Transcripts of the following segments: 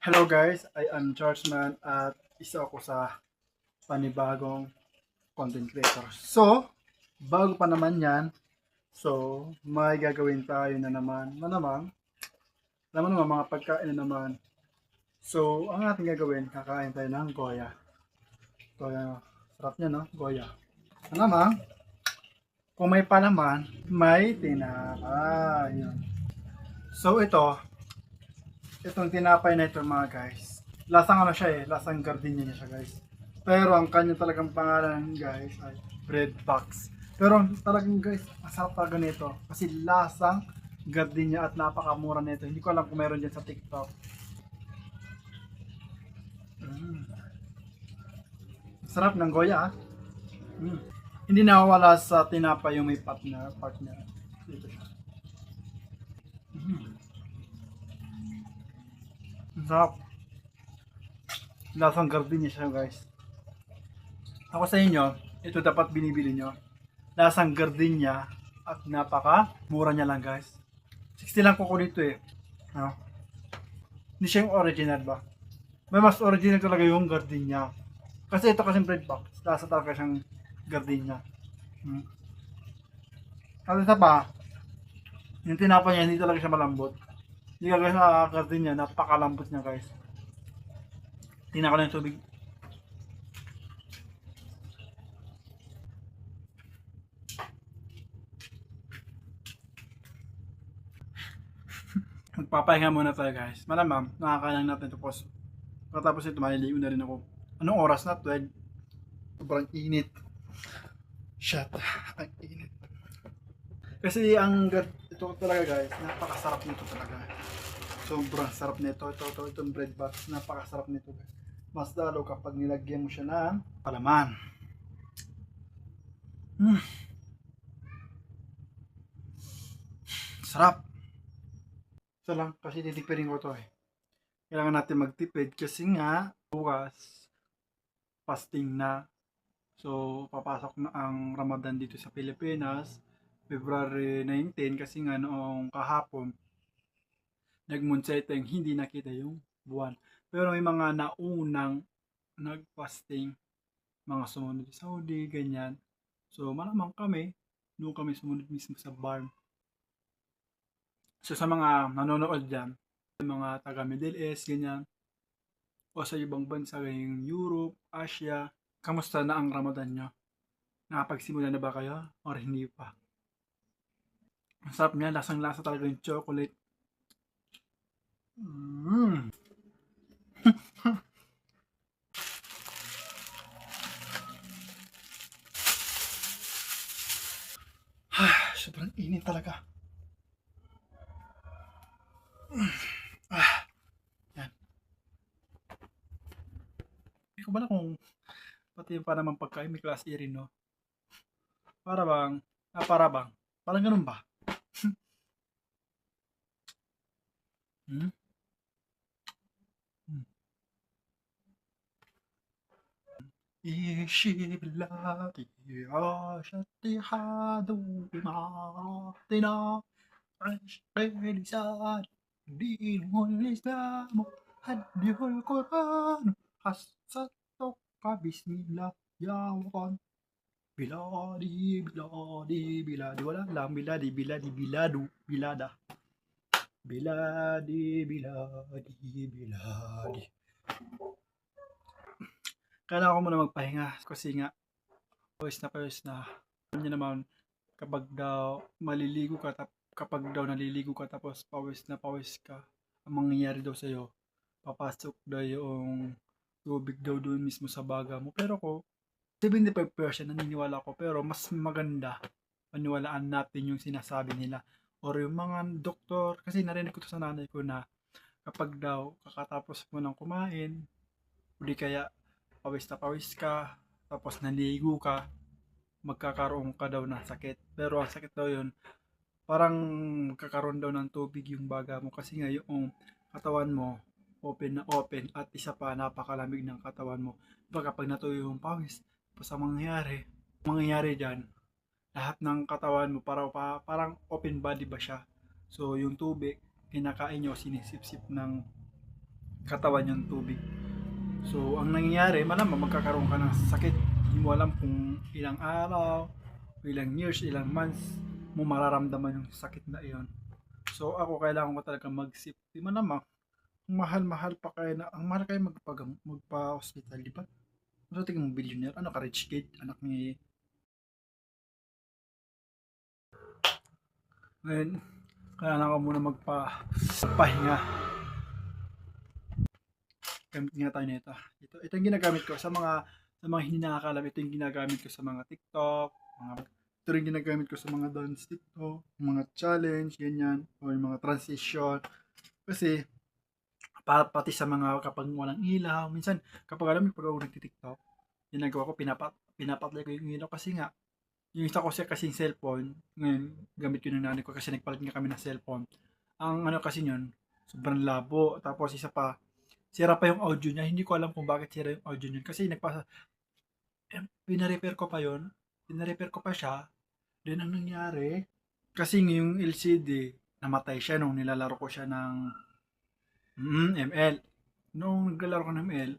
Hello guys, I am George Man at isa ako sa panibagong content creator. So, bago pa naman yan, may gagawin tayo na naman, mga pagkain na naman. So, ang ating gagawin, kakain tayo ng Goya. Goya, sarap niya no, Goya. Na naman, kung may palaman, may tinapay. Yun. So, itong tinapay na ito mga guys, lasang ano siya lasang gardenia niya siya guys. Pero ang kanya talagang pangalan guys ay bread box. Pero talagang guys, masarap talaga nito kasi lasang gardenia at napakamura nito. Hindi ko alam kung meron dyan sa TikTok. Mm. Sarap ng Goya ah. Mm. Hindi nawawala sa tinapay yung may partner. Dito siya. Mm. Sarap. Lasang gardenia siya guys. Ako sa inyo, ito dapat binibili nyo. Lasang gardenia at napaka mura niya lang guys. 60 lang ko dito eh. Ano? Hindi siya yung original ba? May mas original talaga yung gardenia. Kasi ito kasing bread box. Lasa talaga siyang gardenia. Hmm. At isa pa, yung tinapay niya hindi talaga siya malambot. Hindi kagaya sa gardenia, napakalambot niya guys. Tingnan ko lang yung tubig. Magpapahinga muna tayo guys. Malamang, nakakain lang natin ito po. Pagkatapos ito, maliligo na rin ako. Anong oras na? 12. Sobrang init. Shut. Ang init. Kasi ito talaga guys, napakasarap nito talaga. Sobrang sarap nito. Itong bread box, napakasarap nito guys. Mas lalo kapag nilagyan mo siya ng palaman. Mm, sarap. Isa lang, kasi titipirin ko to eh. Kailangan natin magtipid kasi nga bukas fasting na. So, papasok na ang Ramadan dito sa Pilipinas, February 19, kasi nga noong kahapon, nag-moon sighting, hindi nakita yung buwan. Pero may mga naunang nag-fasting, mga sumunod sa Saudi, ganyan. So, malamang kami, doon kami sumunod mismo sa barn. So, sa mga nanonood dyan, mga taga Middle East, ganyan, o sa ibang bansa, ganyang Europe, Asia, kamusta na ang Ramadan nyo? Nakapagsimula na ba kayo? Or hindi pa? Ang sarap niya, lasang-lasa talaga yung chocolate. Mm. Sobrang init talaga. Yan. Hindi ko ba na kung pati yung pa naman pagkain may class A rin, no? Para bang, parang ganun ba? Hmm? Hmm. إيشي بلادي عاش اتحاد إماراتنا عشق لسان دينه الإسلام هديه القرآن حسستك بسم الله يا وطن بلادي بلادي بلادي ولا لا بلادي بلادي بلادو بلاده بلادي بلادي بلادي. Kailangan ko muna magpahinga kasi nga pawis na. Alam niyo naman kapag daw kapag daw naliligo ka tapos pawis ka, ang mangyayari daw sa'yo, papasok daw yung tubig daw doon mismo sa baga mo. Pero ko, 75% naniniwala ko, pero mas maganda paniwalaan natin yung sinasabi nila or yung mga doktor, kasi narinig ko to sa nanay ko na kapag daw kakatapos mo ng kumain o di kaya pawis ka tapos naligo ka, magkakaroon ka daw ng sakit. Pero ang sakit daw yun, parang magkakaroon daw ng tubig yung baga mo kasi nga yung katawan mo open na open at isa pa napakalamig ng katawan mo. Diba kapag natuyo yung pawis, tapos ang mangyayari dyan, lahat ng katawan mo parang open body ba siya. So yung tubig, kinakain nyo, sinisip-sip ng katawan yung tubig. So, ang nangyayari, malamang magkakaroon ka ng sakit. Hindi mo alam kung ilang araw, ilang years, ilang months mo mararamdaman yung sakit na iyon. So, ako kailangan ko talaga mag-safety. Malamang, mahal-mahal pa kayo na, ang mahal kayo magpa-hospital, di ba? So, tingin mo, billionaire, ano ka, rich kid, anak ni... Ngayon, kailangan ko muna magpahinga. Gamit nga tayo nito. Ito yung ginagamit ko sa mga hindi nakakalam. Ito yung ginagamit ko sa mga TikTok, ito rin ginagamit ko sa mga dance TikTok, mga challenge, ganyan, o yung mga transition. Kasi, pati sa mga kapag walang ilaw, minsan, kapag alam mo, pag ako nagtitiktok, ginagawa ko, pinapatlay ko yung ilaw kasi nga, yung isa ko kasing cellphone, ngayon, gamit ko ng nanay ko kasi nagpalit nga kami ng cellphone. Ang ano kasi yun, sobrang labo. Tapos isa pa, sira pa yung audio niya. Hindi ko alam kung bakit sira yung audio niya. Kasi pinarepair ko pa yun. Pinarepair ko pa siya. Then ang nangyari, kasi yung LCD, namatay siya nung nilalaro ko siya ng ML. Nung naglalaro ko ng ML,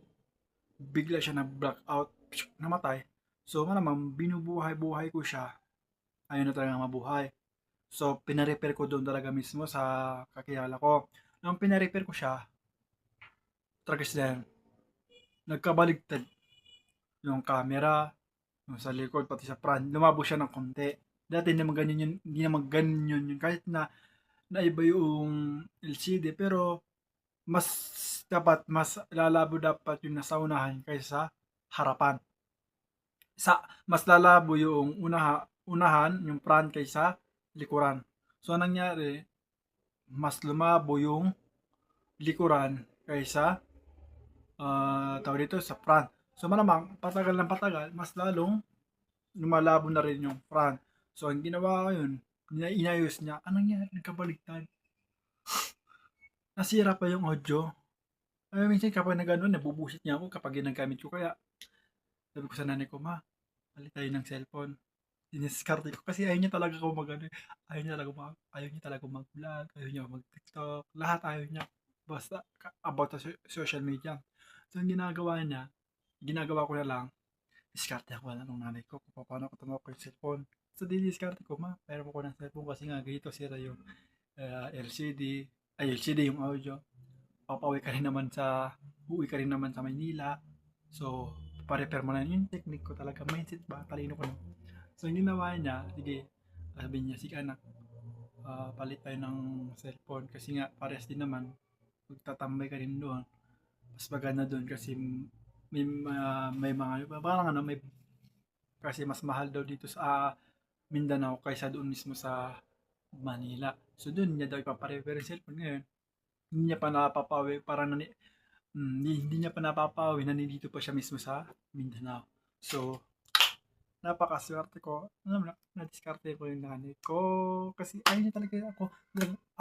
bigla siya na blackout, namatay. So malamang binubuhay-buhay ko siya. Ayaw na talaga mabuhay. So pinarepair ko doon talaga mismo sa kakilala ko. Nung pinarepair ko siya, tragis din, nagkabaligtad yung camera, yung sa likod, pati sa front, lumabo siya ng konti. Dati hindi naman ganyan yun. Kahit na naiba yung LCD, pero mas lalabo dapat yung nasa unahan kaysa harapan. Mas lalabo yung unahan, yung front kaysa likuran. So, anong nangyari, mas lumabo yung likuran kaysa tawag dito sa front. So, malamang, patagal ng patagal, mas lalong lumalabo na rin yung front. So, ang ginawa ko yun, inayos niya, anong nangyari, nagkabaligtad. Nasira pa yung audio. Minsan kapag nag-ano, nabubusit niya ako kapag ginagamit ko. Kaya, sabi ko sa nanay ko, ma, palit tayo ng cellphone. Diniskarte ko kasi ayaw niya talaga ako ayaw niya talaga mag-vlog, ayaw niya mag-TikTok, lahat ayaw niya. Basta about sa social media. So, ang ginagawa ko na lang, diskarte ako na ng nanay ko kung paano ko tumawag ko yung cellphone. So, didiskarte ko, ma, pero ko ng cellphone kasi nga ganito sira yung LCD yung audio. Uwi ka rin naman sa Maynila. So, pa-repair mo na yung technique ko talaga. Mindset ba? Talino ko na. So, yung ginawa niya, sige, sabi niya, sige anak, palit tayo ng cellphone. Kasi nga, pares din naman, magtatambay ka rin doon. Mas maganda doon kasi may mga, parang ano, kasi mas mahal daw dito sa Mindanao kaysa doon mismo sa Manila. So, doon niya daw ipaparepair yung cellphone ngayon. Hindi niya pa napapawi, hindi niya pa napapawi, nandito pa siya mismo sa Mindanao. So, napakaswerte ko. Alam mo, na-diskarte ko yung nanay ko. Kasi ayaw niya talaga ako.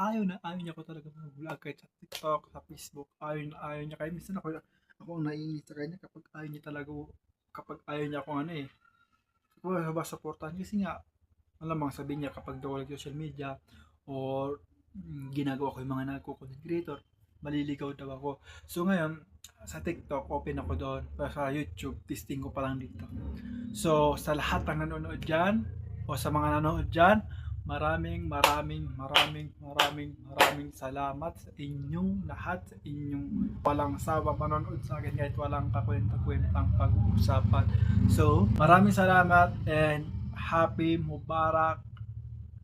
Ayaw niya ako talaga mag-vlog kahit sa TikTok, sa Facebook. Ayaw niya. Kaya minsan ako ang naiinit sa kanya kapag ayaw niya akong ano eh. Kapag supportan. Kasi nga, malamang sabihin niya kapag daw social media or ginagawa ko yung mga nagko-content creator, maliligaw daw ako. So ngayon, sa TikTok, open ako doon. Pero sa YouTube, testing ko pa lang dito. So, sa lahat ng nanonood dyan, o sa mga nanonood dyan, maraming salamat sa inyong lahat, sa inyong walang sawang manonood sa akin kahit walang kakwenta-kwentang pag-uusapan. So, maraming salamat and happy Mubarak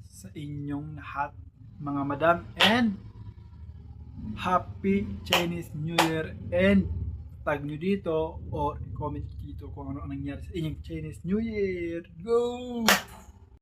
sa inyong lahat, mga madam, and Happy Chinese New Year, and tag nyo dito or comment dito kung ano ang nangyari sa inyong Chinese New Year. Go!